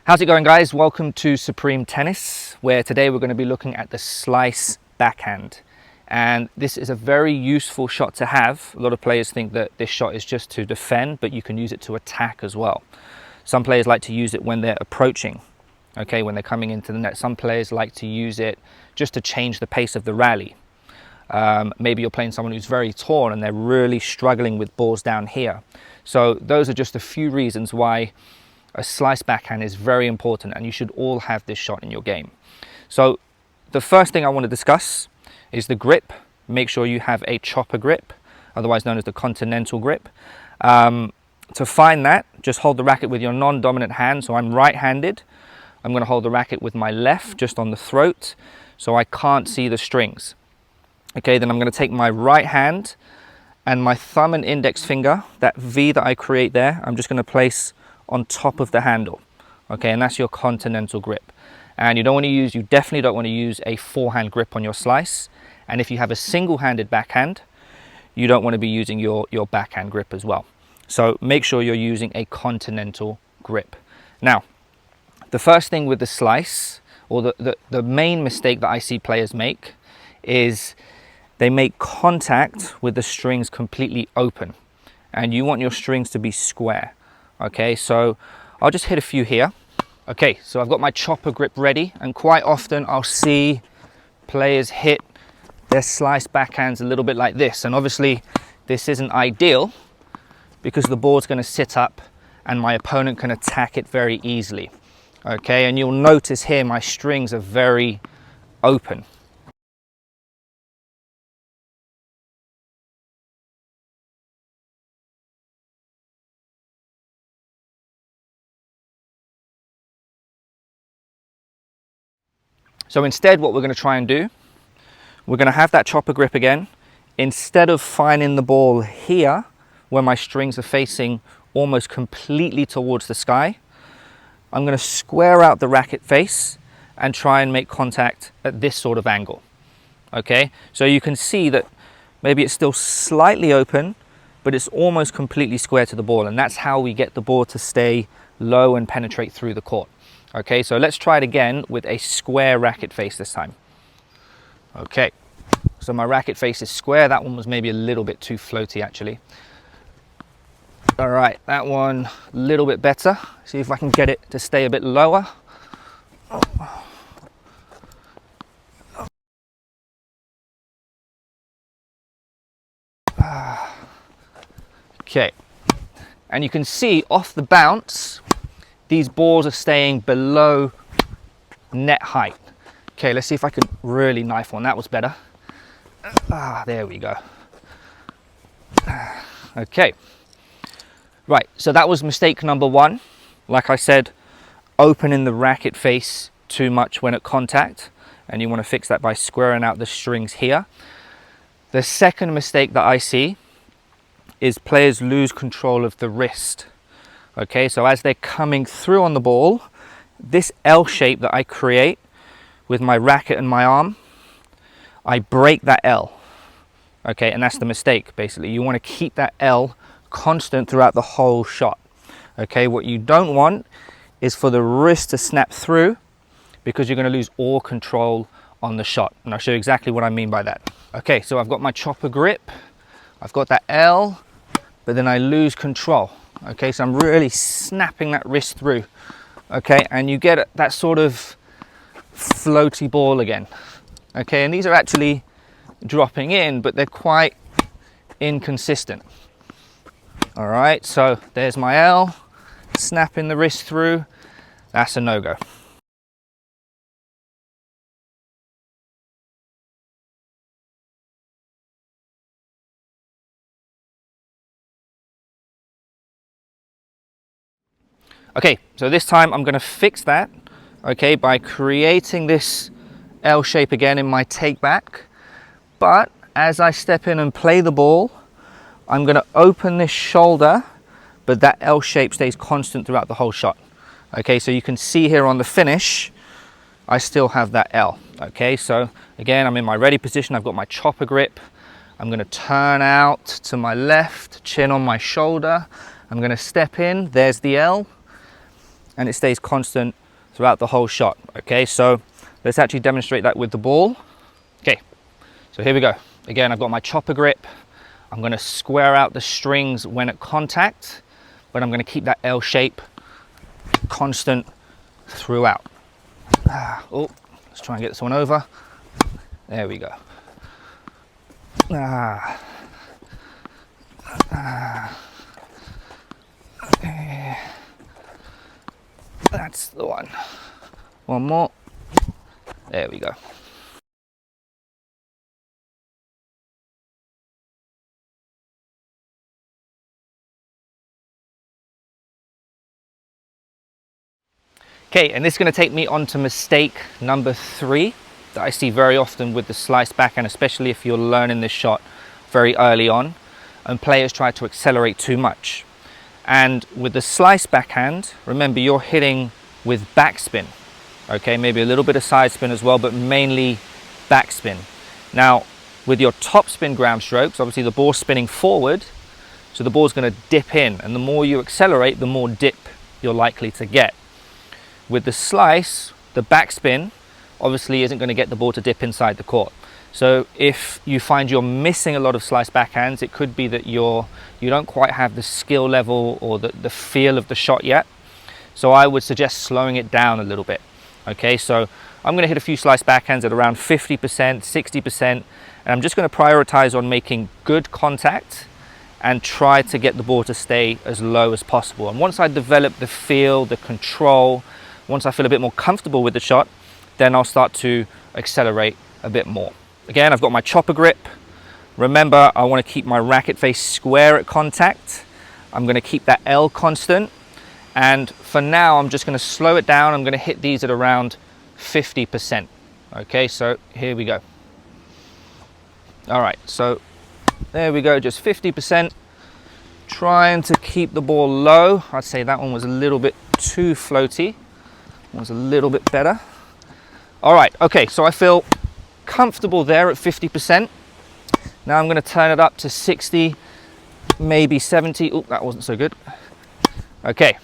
How's it going, guys? Welcome to Supreme Tennis, where today we're going to be looking at the slice backhand. And this is a very useful shot to have. A lot of players think that this shot is just to defend, but you can use it to attack as well. Some players like to use it when they're approaching, okay, when they're coming into the net. Some players like to use it just to change the pace of the rally. Maybe you're playing someone who's very tall and they're really struggling with balls down here. So those are just a few reasons why a slice backhand is very important, and you should all have this shot in your game. So the first thing I want to discuss is the grip. Make sure you have a chopper grip, otherwise known as the continental grip. To find that, just hold the racket with your non-dominant hand. So I'm right-handed. I'm going to hold the racket with my left just on the throat so I can't see the strings. Okay, then I'm going to take my right hand and my thumb and index finger, that V that I create there, I'm just going to place on top of the handle. Okay, and that's your continental grip. And you definitely don't want to use a forehand grip on your slice. And if you have a single-handed backhand, you don't want to be using your backhand grip as well. So make sure you're using a continental grip. Now, the first thing with the slice, or the main mistake that I see players make, is they make contact with the strings completely open. And you want your strings to be square. Okay, so I'll just hit a few here. Okay, so I've got my chopper grip ready, and quite often I'll see players hit their slice backhands a little bit like this. And obviously this isn't ideal because the ball's going to sit up and my opponent can attack it very easily. Okay, and you'll notice here my strings are very open. So instead, what we're going to try and do, we're going to have that chopper grip again. Instead of finding the ball here, where my strings are facing almost completely towards the sky, I'm going to square out the racket face and try and make contact at this sort of angle. Okay, so you can see that maybe it's still slightly open, but it's almost completely square to the ball. And that's how we get the ball to stay low and penetrate through the court. Okay, so let's try it again with a square racket face this time. Okay, so my racket face is square. That one was maybe a little bit too floaty actually. All right, that one a little bit better. See if I can get it to stay a bit lower. Okay, and you can see off the bounce, these balls are staying below net height. Okay, let's see if I can really knife one. That was better. There we go. Okay. Right, so that was mistake number one. Like I said, opening the racket face too much when at contact, and you want to fix that by squaring out the strings here. The second mistake that I see is players lose control of the wrist. Okay, so as they're coming through on the ball, this L shape that I create with my racket and my arm, I break that L. Okay, and that's the mistake basically. You want to keep that L constant throughout the whole shot. Okay, what you don't want is for the wrist to snap through, because you're going to lose all control on the shot. And I'll show you exactly what I mean by that. Okay, so I've got my chopper grip, I've got that L, but then I lose control. Okay, so I'm really snapping that wrist through. Okay, and you get that sort of floaty ball again. Okay, and these are actually dropping in, but they're quite inconsistent. All right, so there's my L, snapping the wrist through. That's a no-go. Okay, so this time I'm going to fix that, okay, by creating this L shape again in my take back. But as I step in and play the ball, I'm going to open this shoulder, but that L shape stays constant throughout the whole shot. Okay, so you can see here on the finish, I still have that L. Okay, so again, I'm in my ready position. I've got my chopper grip. I'm going to turn out to my left, chin on my shoulder. I'm going to step in, there's the L. and it stays constant throughout the whole shot. Okay, so let's actually demonstrate that with the ball. Okay, so here we go. Again, I've got my chopper grip. I'm going to square out the strings when at contact, but I'm going to keep that L shape constant throughout. Oh, let's try and get this one over. There we go. That's the one. One more. There we go. Okay, and this is going to take me on to mistake number 3 that I see very often with the slice backhand, especially if you're learning this shot very early on and players try to accelerate too much. And with the slice backhand, remember you're hitting with backspin. Okay, maybe a little bit of side spin as well, but mainly backspin. Now, with your topspin ground strokes, obviously the ball's spinning forward, so the ball's going to dip in, and the more you accelerate, the more dip you're likely to get. With the slice, the backspin obviously isn't going to get the ball to dip inside the court. So if you find you're missing a lot of slice backhands, it could be that you don't quite have the skill level or the feel of the shot yet. So I would suggest slowing it down a little bit. Okay, so I'm going to hit a few slice backhands at around 50%, 60%, and I'm just going to prioritize on making good contact and try to get the ball to stay as low as possible. And once I develop the feel, the control, once I feel a bit more comfortable with the shot, then I'll start to accelerate a bit more. Again, I've got my chopper grip. Remember, I want to keep my racket face square at contact. I'm going to keep that L constant. And for now, I'm just going to slow it down. I'm going to hit these at around 50%. Okay, so here we go. All right, so there we go, just 50%. Trying to keep the ball low. I'd say that one was a little bit too floaty. That was a little bit better. All right, okay, so I feel comfortable there at 50%. Now I'm going to turn it up to 60, maybe 70. Oh, that wasn't so good. Okay,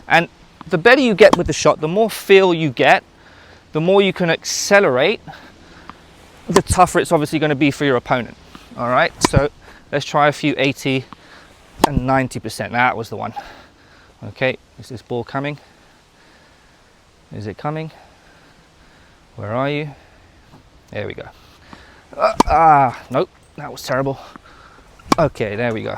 and the better you get with the shot, the more feel you get, the more you can accelerate, the tougher it's obviously going to be for your opponent. All right, so let's try a few 80 and 90%. That was the one. Okay, is this ball coming? Is it coming? Where are you? There we go. Nope, that was terrible. Okay, there we go.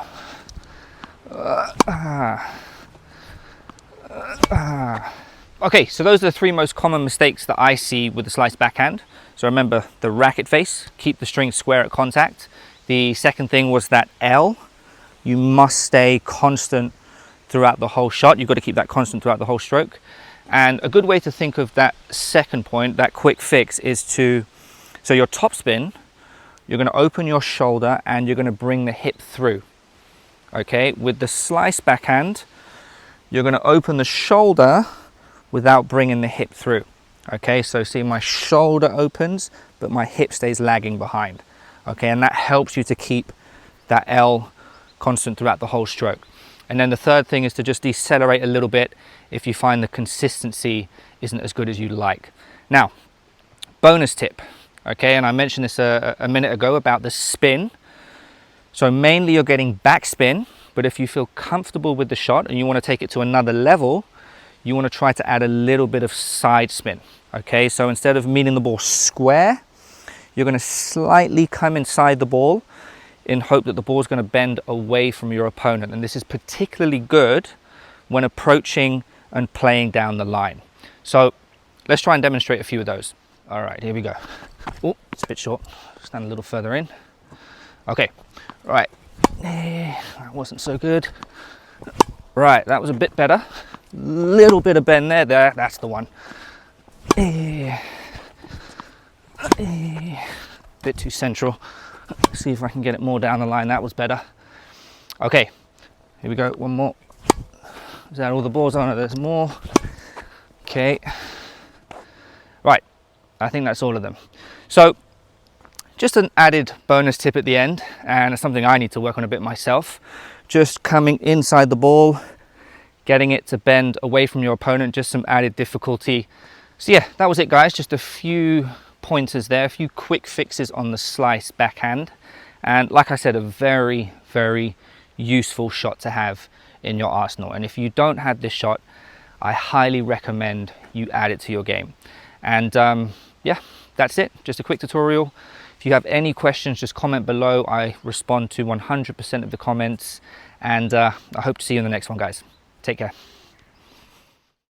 Okay, so those are the 3 most common mistakes that I see with the slice backhand. So remember the racket face, keep the string square at contact. The second thing was that L, you must stay constant throughout the whole shot. You've got to keep that constant throughout the whole stroke. And a good way to think of that second point, that quick fix, is so your topspin, you're going to open your shoulder and you're going to bring the hip through. Okay, with the slice backhand, you're going to open the shoulder without bringing the hip through. Okay, so see, my shoulder opens, but my hip stays lagging behind. Okay, and that helps you to keep that L constant throughout the whole stroke. And then the third thing is to just decelerate a little bit if you find the consistency isn't as good as you'd like. Now, bonus tip, okay, and I mentioned this a minute ago about the spin. So mainly you're getting backspin, but if you feel comfortable with the shot and you want to take it to another level, you want to try to add a little bit of side spin. Okay, so instead of meeting the ball square, you're going to slightly come inside the ball in hope that the ball is going to bend away from your opponent. And this is particularly good when approaching and playing down the line. So let's try and demonstrate a few of those. All right, here we go. Oh, it's a bit short. Stand a little further in. Okay, right. That wasn't so good. Right, that was a bit better. Little bit of bend there. That's the one. Bit too central. See if I can get it more down the line. That was better. Okay, here we go. One more. Is that all the balls on it? There's more. Okay. Right, I think that's all of them. So just an added bonus tip at the end, and it's something I need to work on a bit myself. Just coming inside the ball, getting it to bend away from your opponent, just some added difficulty. So yeah, that was it guys, just a few pointers there, a few quick fixes on the slice backhand. And like I said, a very, very useful shot to have in your arsenal. And if you don't have this shot, I highly recommend you add it to your game. And yeah, that's it, just a quick tutorial. If you have any questions, just comment below. I respond to 100% of the comments, and I hope to see you in the next one, guys. Take care.